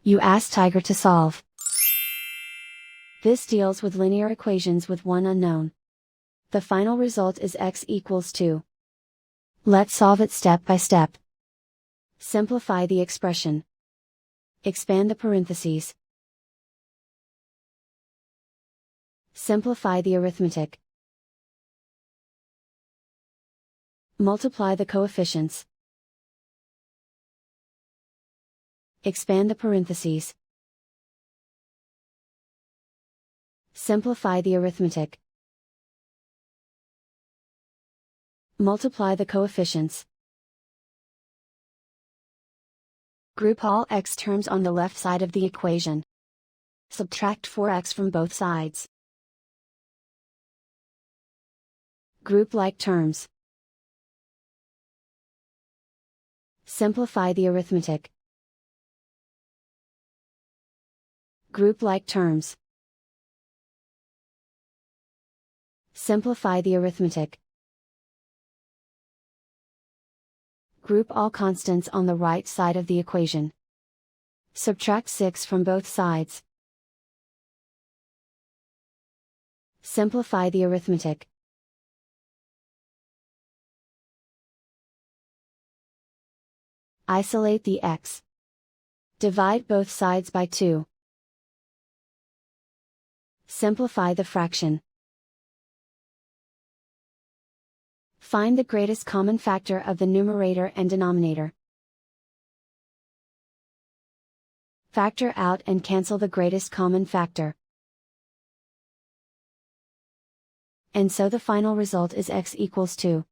You ask Tiger to solve. This deals with linear equations with one unknown. The final result is x equals 2. Let's solve it step by step. Simplify the expression. Expand the parentheses. Simplify the arithmetic. Multiply the coefficients. Expand the parentheses. Simplify the arithmetic. Multiply the coefficients. Group all x terms on the left side of the equation. Subtract 4x from both sides. Group like terms. Simplify the arithmetic. Group like terms. Simplify the arithmetic. Group all constants on the right side of the equation. Subtract 6 from both sides. Simplify the arithmetic. Isolate the x. Divide both sides by 2. Simplify the fraction. Find the greatest common factor of the numerator and denominator. Factor out and cancel the greatest common factor. And so the final result is x equals 2.